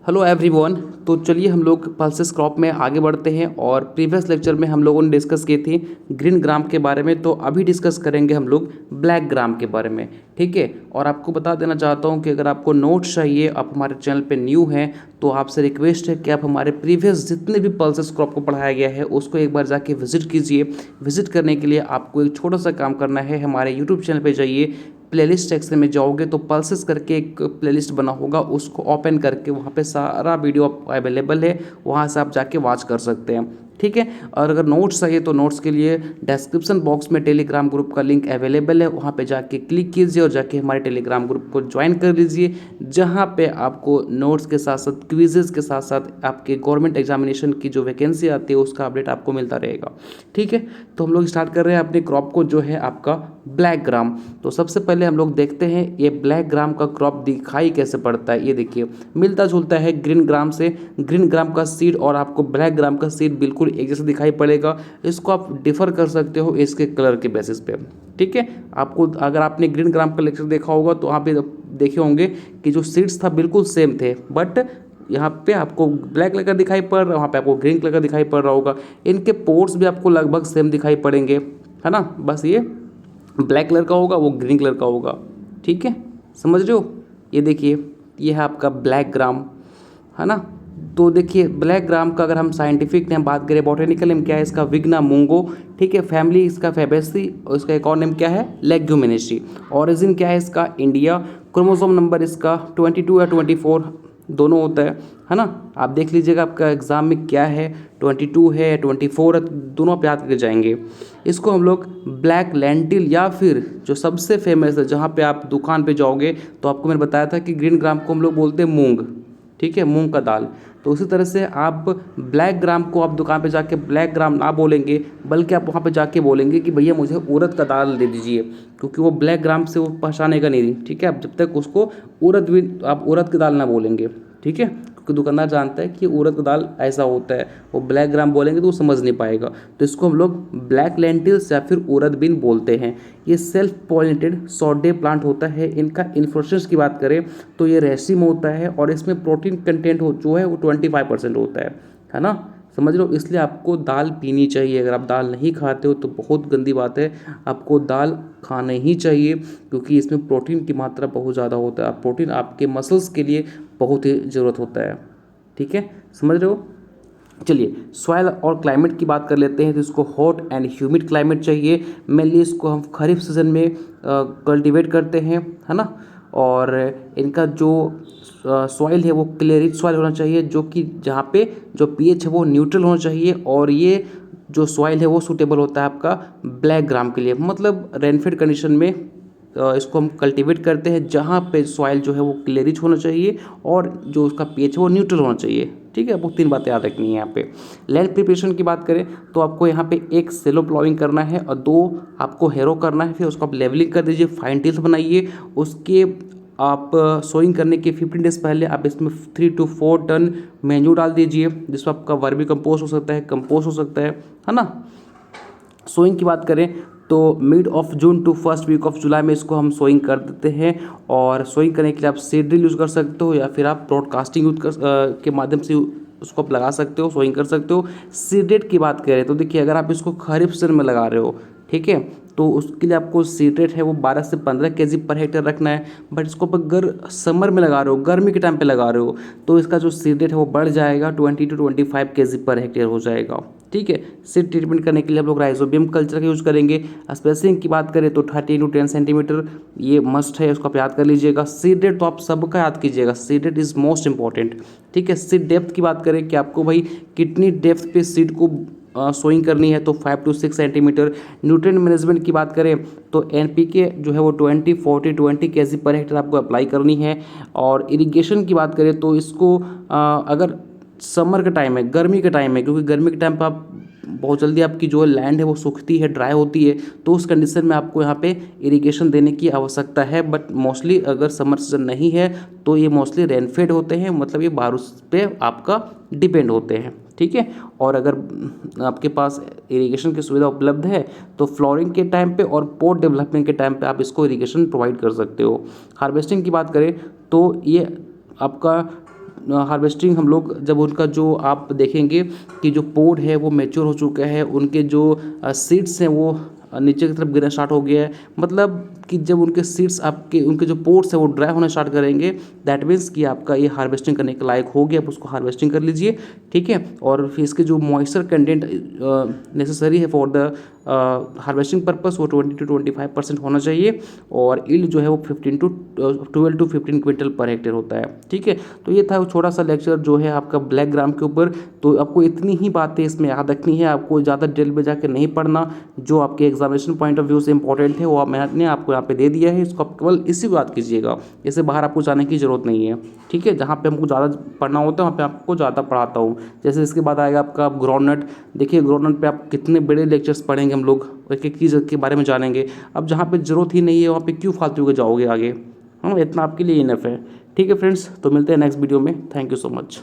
Hello everyone. तो चलिए हम लोग पल्सेस क्रॉप में आगे बढ़ते हैं और प्रीवियस लेक्चर में हम लोगों ने डिस्कस की थी ग्रीन ग्राम के बारे में। तो अभी डिस्कस करेंगे हम लोग ब्लैक ग्राम के बारे में। ठीक है। और आपको बता देना चाहता हूं कि अगर आपको नोट्स चाहिए, आप हमारे चैनल पे न्यू हैं, तो आपसे रिक्वेस्ट है कि आप हमारे प्रीवियस जितने भी पल्सेस क्रॉप को पढ़ाया गया है उसको एक बार जाके विजिट कीजिए। विजिट करने के लिए आपको एक छोटा सा काम करना है, हमारे यूट्यूब चैनल पर जाइए, प्लेलिस्ट सेक्शन में जाओगे तो पल्सेस करके एक प्लेलिस्ट बना होगा, उसको ओपन करके वहाँ पे सारा वीडियो अवेलेबल है, वहाँ से आप जाके वॉच कर सकते हैं। ठीक है। और अगर नोट्स चाहिए तो नोट्स के लिए डिस्क्रिप्शन बॉक्स में टेलीग्राम ग्रुप का लिंक अवेलेबल है, वहाँ पे जाके क्लिक कीजिए और जाके हमारे टेलीग्राम ग्रुप को ज्वाइन कर लीजिए, जहाँ पे आपको नोट्स के साथ साथ क्विजेज के साथ साथ आपके गवर्नमेंट एग्जामिनेशन की जो वैकेंसी आती है उसका अपडेट आपको मिलता रहेगा। ठीक है। तो हम लोग स्टार्ट कर रहे हैं अपने क्रॉप को, जो है आपका ब्लैक ग्राम। तो सबसे पहले हम लोग देखते हैं ये ब्लैक ग्राम का क्रॉप दिखाई कैसे पड़ता है। ये देखिए मिलता जुलता है ग्रीन ग्राम से। ग्रीन ग्राम का सीड और आपको ब्लैक ग्राम का सीड बिल्कुल एक जैसा दिखाई पड़ेगा। इसको आप डिफर कर सकते हो इसके कलर के बेसिस पे। ठीक है। आपको अगर आपने ग्रीन ग्राम का लेक्चर देखा होगा तो वहाँ पे देखे होंगे कि जो सीड्स था बिल्कुल सेम थे, बट यहाँ पे आपको ब्लैक कलर का दिखाई पड़ रहा है, वहाँ पे आपको ग्रीन कलर का दिखाई पड़ रहा होगा। इनके पोर्ट्स भी आपको लगभग सेम दिखाई पड़ेंगे, है ना। बस ये ब्लैक कलर का होगा, वो ग्रीन कलर का होगा। ठीक है, समझ रहे हो। ये देखिए ये है आपका ब्लैक ग्राम, है ना। तो देखिए ब्लैक ग्राम का अगर हम साइंटिफिक नेम बात करें, बॉटेनिकल नेम क्या है इसका, विग्ना मूंगो। ठीक है। फैमिली इसका फैबेसी और इसका एक और नेम क्या है, लेग्यूमिनेसी। ओरिजिन क्या है इसका, इंडिया। क्रोमोसोम नंबर इसका 22 या 24 दोनों होता है ना। आप देख लीजिएगा आपका एग्जाम में क्या है, 22 है या 24 है, दोनों आप याद करके जाएंगे। इसको हम लोग ब्लैक लेंटिल या फिर जो सबसे फेमस है, जहाँ पे आप दुकान पे जाओगे तो आपको मैंने बताया था कि ग्रीन ग्राम को हम लोग बोलते हैं मूंग। ठीक है, मूंग का दाल। तो उसी तरह से आप ब्लैक ग्राम को आप दुकान पे जाके ब्लैक ग्राम ना बोलेंगे, बल्कि आप वहाँ पे जाके बोलेंगे कि भैया मुझे उड़द का दाल दे दीजिए, क्योंकि वो ब्लैक ग्राम से वो पहचानेगा नहीं। ठीक है। आप जब तक उसको उड़द भी, आप उड़द की दाल ना बोलेंगे। ठीक है। क्योंकि दुकानदार जानता है कि उड़द का दाल ऐसा होता है, वो ब्लैक ग्राम बोलेंगे तो वो समझ नहीं पाएगा। तो इसको हम लोग ब्लैक लेंटिल्स या फिर उड़द बीन बोलते हैं। ये सेल्फ पॉलिनेटेड सॉडे प्लांट होता है। इनका इन्फ्लोरेसेंस की बात करें तो ये रेसिम होता है और इसमें प्रोटीन कंटेंट हो जो है वो 25% होता है ना। समझ लो, इसलिए आपको दाल पीनी चाहिए। अगर आप दाल नहीं खाते हो तो बहुत गंदी बात है, आपको दाल खाना ही चाहिए, क्योंकि इसमें प्रोटीन की मात्रा बहुत ज़्यादा होता है। प्रोटीन आपके मसल्स के लिए बहुत ही ज़रूरत होता है। ठीक है, समझ रहे हो। चलिए सॉइल और क्लाइमेट की बात कर लेते हैं। तो इसको हॉट एंड ह्यूमिड क्लाइमेट चाहिए। मेनली इसको हम खरीफ सीजन में कल्टीवेट करते हैं, है ना। और इनका जो सॉइल है वो क्ले रिच सॉइल होना चाहिए, जो कि जहाँ पे जो पीएच है वो न्यूट्रल होना चाहिए। और ये जो सॉइल है वो सूटेबल होता है आपका ब्लैक ग्राम के लिए। मतलब रेनफेड कंडीशन में इसको हम कल्टीवेट करते हैं, जहाँ पे सॉइल जो है वो क्ले रिच होना चाहिए और जो उसका पीएच है वो न्यूट्रल होना चाहिए। ठीक है, आपको 3 बातें याद रखनी है यहाँ पे। लैंड प्रिपरेशन की बात करें तो आपको यहाँ पे 1 सेलो प्लॉइंग करना है और 2 आपको हेरो करना है। फिर उसको आप लेवलिंग कर दीजिए, फाइन टिल्स बनाइए। उसके आप सोइंग करने के 15 डेज पहले आप इसमें 3 to 4 टन मैन्यूर डाल दीजिए, जिसमें आपका वर्मी कंपोस्ट हो सकता है, कंपोस्ट हो सकता है ना। सोइंग की बात करें तो mid of June to first week of July में इसको हम सोइंग कर देते हैं। और सोइंग करने के लिए आप सीड ड्रिल यूज़ कर सकते हो या फिर आप ब्रॉडकास्टिंग यूज के माध्यम से उसको आप लगा सकते हो, सोइंग कर सकते हो। सीड की बात करें तो देखिए अगर आप इसको खरीफ सीजन में लगा रहे हो, ठीक है, तो उसके लिए आपको सीड रेट है वो 12 से 15 केजी पर हेक्टेयर रखना है। बट इसको अगर समर में लगा रहे हो, गर्मी के टाइम पे लगा रहे हो, तो इसका जो सीड रेट है वो बढ़ जाएगा, 20 to 25 केजी पर हेक्टेयर हो जाएगा। ठीक है। सीड ट्रीटमेंट करने के लिए हम लोग राइजोबियम कल्चर का यूज़ करेंगे। स्पेसिंग की बात करें तो 30 to 10 सेंटीमीटर ये मस्ट है, उसको आप याद कर लीजिएगा। सीड रेट तो आप सबका याद कीजिएगा, seed rate is most important. ठीक है। सीड डेप्थ की बात करें कि आपको भाई कितनी डेप्थ पे सीड को सोइंग करनी है, तो 5 to 6 सेंटीमीटर। न्यूट्रिएंट मैनेजमेंट की बात करें तो एनपीके जो है वो 20 40 20 केजी पर हेक्टेयर आपको अप्लाई करनी है। और इरिगेशन की बात करें तो इसको अगर समर का टाइम है, गर्मी का टाइम है, क्योंकि गर्मी के टाइम पर आप बहुत जल्दी आपकी जो लैंड है वो सूखती है, ड्राई होती है, तो उस कंडीशन में आपको यहाँ पे इरिगेशन देने की आवश्यकता है। बट मोस्टली अगर समर सीजन नहीं है तो ये मोस्टली रेनफेड होते हैं, मतलब ये बारिश पे आपका डिपेंड होते हैं। ठीक है। और अगर आपके पास इरिगेशन की सुविधा उपलब्ध है तो फ्लोरिंग के टाइम पे और पोट डेवलपमेंट के टाइम पे आप इसको इरिगेशन प्रोवाइड कर सकते हो। हार्वेस्टिंग की बात करें तो ये आपका हार्वेस्टिंग हम लोग जब उनका जो आप देखेंगे कि जो पोड है वो मैच्योर हो चुका है, उनके जो सीड्स हैं वो नीचे की तरफ गिरना स्टार्ट हो गया है, मतलब कि जब उनके सीड्स आपके उनके जो पोर्स है वो ड्राई होना स्टार्ट करेंगे, दैट मीन्स कि आपका ये हार्वेस्टिंग करने के लायक हो गया, आप उसको हार्वेस्टिंग कर लीजिए। ठीक है, और फिर इसके जो मॉइस्चर कंटेंट नेसेसरी है फॉर द हार्वेस्टिंग पर्पस वो 20 to 25% होना चाहिए, और ईल्ड जो है वो 12 to 15 क्विंटल पर हेक्टेयर होता है। ठीक है, तो ये था वो छोटा सा लेक्चर जो है आपका ब्लैक ग्राम के ऊपर। तो आपको इतनी ही बातें इसमें याद रखनी है, आपको ज़्यादा डिटेल में जाकर नहीं पढ़ना, जो आपके एग्जामिनेशन पॉइंट ऑफ व्यू से इंपॉर्टेंट है वो मैंने आपको यहाँ पे दे दिया है, इसको आप केवल इसी को याद कीजिएगा, इससे बाहर आपको जाने की ज़रूरत नहीं है। ठीक है, जहाँ पे हमको ज़्यादा पढ़ना होता है वहाँ पे आपको ज़्यादा पढ़ाता हूँ। जैसे इसके बाद आएगा आपका ग्राउंडनट। देखिए ग्राउंडनट पे आप कितने बड़े लेक्चर्स पढ़ेंगे, हम लोग एक एक चीज़ के बारे में जानेंगे। अब जहाँ पे ज़रूरत ही नहीं है वहाँ पे क्यों फालतू के जाओगे आगे, हाँ इतना आपके लिए इनफ है। ठीक है फ्रेंड्स, तो मिलते हैं नेक्स्ट वीडियो में। Thank you so much.